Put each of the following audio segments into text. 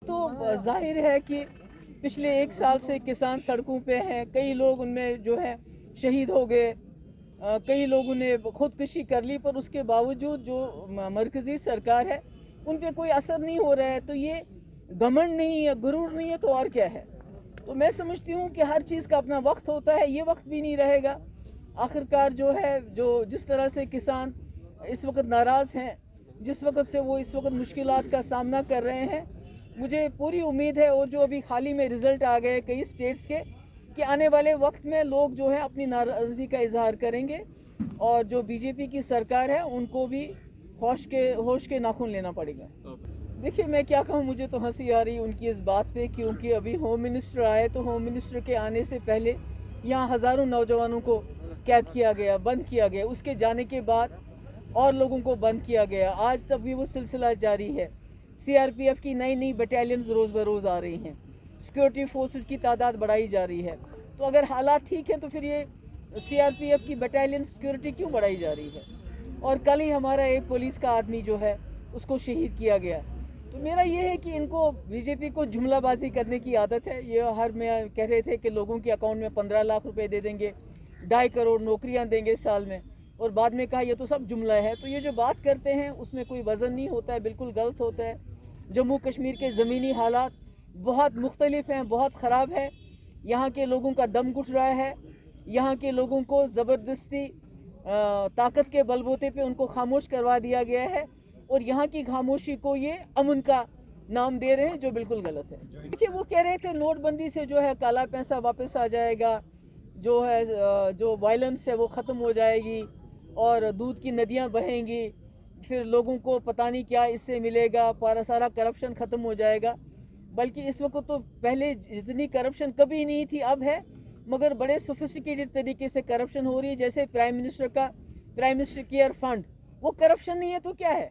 तो जाहिर है कि पिछले 1 साल से किसान सड़कों पे हैं, कई लोग उनमें जो है शहीद हो गए, कई लोगों ने खुदकुशी कर ली, पर उसके बावजूद जो मरकज़ी सरकार है उन पे कोई असर नहीं हो रहा है। तो ये घमंड नहीं है, गुरूर नहीं है, तो और क्या है। तो मैं समझती हूँ कि हर चीज़ का अपना वक्त होता है, ये वक्त भी नहीं रहेगा। आखिरकार जो है, जो जिस तरह से किसान इस वक्त नाराज़ हैं, जिस वक्त से वो इस वक्त मुश्किलात का सामना कर रहे हैं, मुझे पूरी उम्मीद है, और जो अभी हाल ही में रिज़ल्ट आ गए कई स्टेट्स के, कि आने वाले वक्त में लोग जो है अपनी नाराज़गी का इजहार करेंगे, और जो बीजेपी की सरकार है उनको भी होश के नाखून लेना पड़ेगा। देखिए, मैं क्या कहूँ, मुझे तो हंसी आ रही उनकी इस बात पे, क्योंकि अभी होम मिनिस्टर आए तो होम मिनिस्टर के आने से पहले यहाँ हज़ारों नौजवानों को कैद किया गया, बंद किया गया। उसके जाने के बाद और लोगों को बंद किया गया। आज तक भी वो सिलसिला जारी है। सीआरपीएफ की नई नई बटालियंस रोज़ बरोज़ आ रही हैं, सिक्योरिटी फोर्सेस की तादाद बढ़ाई जा रही है। तो अगर हालात ठीक हैं तो फिर ये सीआरपीएफ की बटालियन सिक्योरिटी क्यों बढ़ाई जा रही है। और कल ही हमारा एक पुलिस का आदमी जो है उसको शहीद किया गया। तो मेरा ये है कि इनको, बीजेपी को जुमलाबाजी करने की आदत है। ये में कह रहे थे कि लोगों के अकाउंट में 15 लाख रुपए दे देंगे, 2.5 करोड़ नौकरियां देंगे साल में, और बाद में कहा ये तो सब जुमला है। तो ये जो बात करते हैं उसमें कोई वज़न नहीं होता है, बिल्कुल गलत होता है। जम्मू कश्मीर के ज़मीनी हालात बहुत मुख्तलिफ हैं, बहुत ख़राब है। यहाँ के लोगों का दम घुट रहा है। यहाँ के लोगों को ज़बरदस्ती ताकत के बलबूते पे उनको खामोश करवा दिया गया है, और यहाँ की खामोशी को ये अमन का नाम दे रहे हैं, जो बिल्कुल गलत है। देखिए, वो कह रहे थे नोटबंदी से जो है काला पैसा वापस आ जाएगा, जो है जो वायलेंस है वो ख़त्म हो जाएगी, और दूध की नदियाँ बहेंगी, फिर लोगों को पता नहीं क्या इससे मिलेगा, सारा करप्शन ख़त्म हो जाएगा। बल्कि इस वक्त तो पहले जितनी करप्शन कभी नहीं थी अब है, मगर बड़े सोफिस्टिकेटेड तरीके से करप्शन हो रही है। जैसे प्राइम मिनिस्टर केयर फंड, वो करप्शन नहीं है तो क्या है,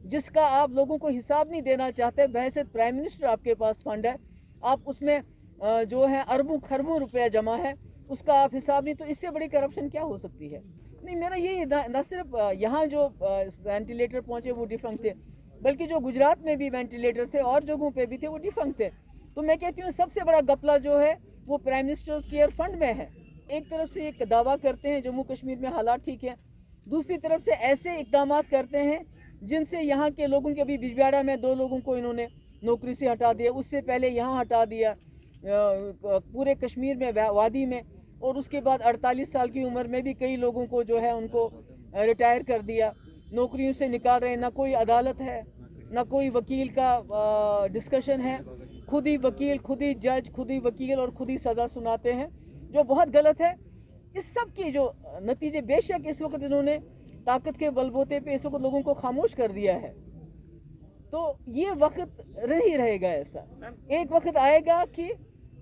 जिसका आप लोगों को हिसाब नहीं देना चाहते। बहैसियत प्राइम मिनिस्टर आपके पास फंड है, आप उसमें जो है अरबों खरबों रुपया जमा है, उसका आप हिसाब नहीं, तो इससे बड़ी करप्शन क्या हो सकती है। नहीं, मेरा ये न सिर्फ यहाँ जो वेंटिलेटर पहुँचे वो डिफंक्ट थे, बल्कि जो गुजरात में भी वेंटिलेटर थे और जगहों पे भी थे वो डिफंक्ट थे। तो मैं कहती हूँ सबसे बड़ा गपला जो है वो प्राइम मिनिस्टर्स केयर फंड में है। एक तरफ से एक दावा करते हैं जम्मू कश्मीर में हालात ठीक है, दूसरी तरफ से ऐसे इकदाम करते हैं जिनसे यहाँ के लोगों के, अभी बिजबिहाड़ा में 2 लोगों को इन्होंने नौकरी से हटा दिया, उससे पहले यहाँ हटा दिया, पूरे कश्मीर में वादी में, और उसके बाद 48 साल की उम्र में भी कई लोगों को जो है उनको रिटायर कर दिया, नौकरियों से निकाल रहे हैं। ना कोई अदालत है, ना कोई वकील का डिस्कशन है, खुद ही वकील, खुद ही जज, खुद ही वकील, और खुद ही सज़ा सुनाते हैं, जो बहुत गलत है। इस सब की जो नतीजे, बेशक इस वक्त इन्होंने ताकत के बलबूते पे इस वक्त लोगों को खामोश कर दिया है, तो ये वक्त नहीं रहेगा ऐसा। एक वक्त आएगा कि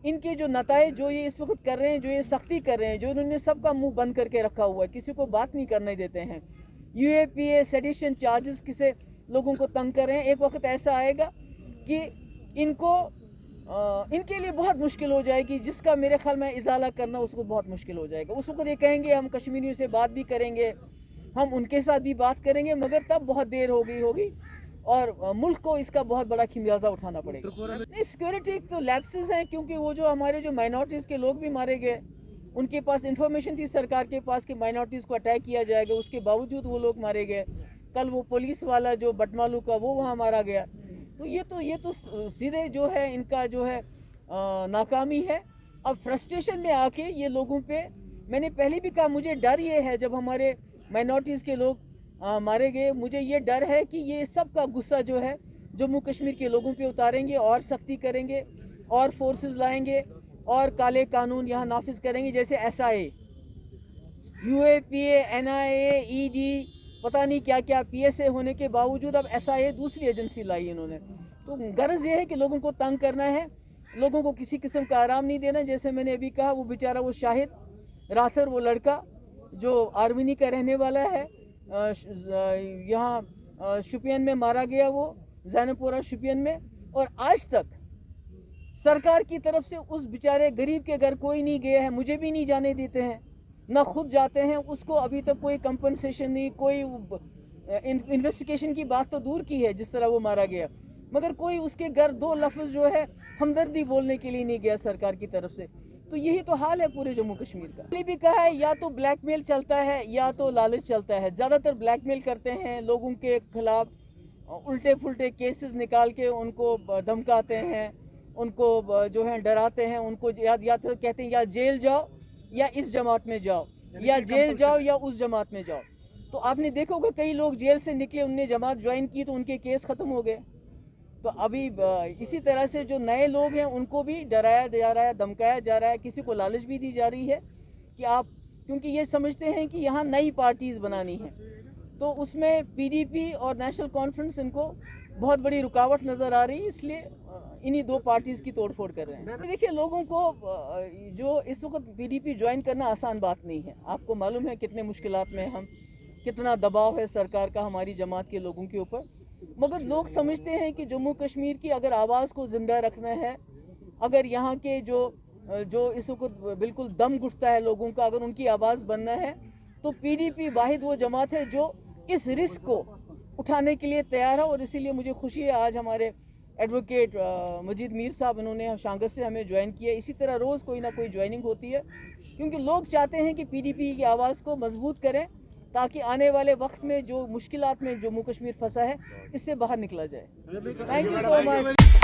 इनके जो नताइज जो ये इस वक्त कर रहे हैं, जो ये सख्ती कर रहे हैं, जो इन्होंने सबका मुंह बंद करके रखा हुआ है, किसी को बात नहीं करने देते हैं, यूएपीए सेडिशन चार्जेस किसे लोगों को तंग कर रहे हैं, एक वक्त ऐसा आएगा कि इनके लिए बहुत मुश्किल हो जाएगी, जिसका मेरे ख्याल में इजाला करना उसको बहुत मुश्किल हो जाएगा। उस वक्त ये कहेंगे हम कश्मीरियों से बात भी करेंगे, हम उनके साथ भी बात करेंगे, मगर तब बहुत देर हो गई होगी, और मुल्क को इसका बहुत बड़ा खमियाजा उठाना पड़ेगा। नहीं, सिक्योरिटी तो लैप्सेस हैं, क्योंकि वो जो हमारे जो माइनॉरिटीज़ के लोग भी मारे गए, उनके पास इंफॉर्मेशन थी सरकार के पास कि माइनॉरिटीज़ को अटैक किया जाएगा, उसके बावजूद वो लोग मारे गए। कल वो पुलिस वाला जो बटमालू का वो वहाँ मारा गया। तो ये तो सीधे जो है इनका जो है नाकामी है। अब फ्रस्ट्रेशन में आके ये लोगों पे, मैंने पहले भी कहा, मुझे डर ये है जब हमारे माइनॉरिटीज़ के लोग मारे गए, मुझे ये डर है कि ये सब का गुस्सा जो है जम्मू कश्मीर के लोगों पे उतारेंगे, और सख्ती करेंगे, और फोर्सेस लाएंगे, और काले कानून यहाँ नाफिज करेंगे, जैसे एसआई, यूएपीए, एनआईए, ईडी, पता नहीं क्या क्या, पीएसए होने के बावजूद अब एसआईए दूसरी एजेंसी लाई इन्होंने। तो गरज ये है कि लोगों को तंग करना है, लोगों को किसी किस्म का आराम नहीं देना। जैसे मैंने अभी कहा, वो बेचारा वो शाहिद राथर, वो लड़का जो आर्मीनी का रहने वाला है, यहाँ शुपियन में मारा गया, वो जैनपुरा शुपियन में, और आज तक सरकार की तरफ से उस बेचारे गरीब के घर कोई नहीं गया है, मुझे भी नहीं जाने देते हैं, ना खुद जाते हैं। उसको अभी तक कोई कंपनसेशन नहीं, कोई इन्वेस्टिगेशन की बात तो दूर की है, जिस तरह वो मारा गया। مگر کوئی اس کے گھر دو لفظ جو ہے ہمدردی بولنے کے لیے نہیں گیا سرکار کی طرف سے. تو یہی تو حال ہے پورے جموں کشمیر کا. یہ بھی کہا ہے یا تو بلیک میل چلتا ہے یا تو لالچ چلتا ہے. زیادہ تر بلیک میل کرتے ہیں, لوگوں کے خلاف الٹے پھلٹے کیسز نکال کے ان کو دھمکاتے ہیں, ان کو جو ہے ڈراتے ہیں, ان کو یا تو کہتے ہیں یا جیل جاؤ یا اس جماعت میں جاؤ, یا جیل جاؤ یا اس جماعت میں جاؤ. تو آپ نے دیکھا ہوگا کئی لوگ جیل سے نکلے, انہوں نے جماعت جوائن کی تو ان کے کیس ختم ہو گئے. تو ابھی اسی طرح سے جو نئے لوگ ہیں ان کو بھی ڈرایا جا رہا ہے, دھمکایا جا رہا ہے, کسی کو لالچ بھی دی جا رہی ہے کہ آپ, کیونکہ یہ سمجھتے ہیں کہ یہاں نئی پارٹیز بنانی ہیں, تو اس میں پی ڈی پی اور نیشنل کانفرنس ان کو بہت بڑی رکاوٹ نظر آ رہی ہے, اس لیے انہی دو پارٹیز کی توڑ پھوڑ کر رہے ہیں. دیکھیے لوگوں کو جو اس وقت پی ڈی پی جوائن کرنا آسان بات نہیں ہے. آپ کو معلوم ہے کتنے مشکلات میں ہم, کتنا دباؤ ہے سرکار کا ہماری جماعت کے لوگوں کے اوپر. مگر لوگ سمجھتے ہیں کہ جموں کشمیر کی اگر آواز کو زندہ رکھنا ہے, اگر یہاں کے جو اس وقت بالکل دم گھٹتا ہے لوگوں کا, اگر ان کی آواز بننا ہے تو پی ڈی پی واحد وہ جماعت ہے جو اس رسک کو اٹھانے کے لیے تیار ہے. اور اسی لیے مجھے خوشی ہے آج ہمارے ایڈوکیٹ مجید میر صاحب انہوں نے شانگت سے ہمیں جوائن کیا. اسی طرح روز کوئی نہ کوئی جوائننگ ہوتی ہے, کیونکہ لوگ چاہتے ہیں کہ پی ڈی پی کی آواز کو مضبوط کریں تاکہ آنے والے وقت میں جو مشکلات میں جموں کشمیر پھنسا ہے اس سے باہر نکلا جائے. Thank you so much.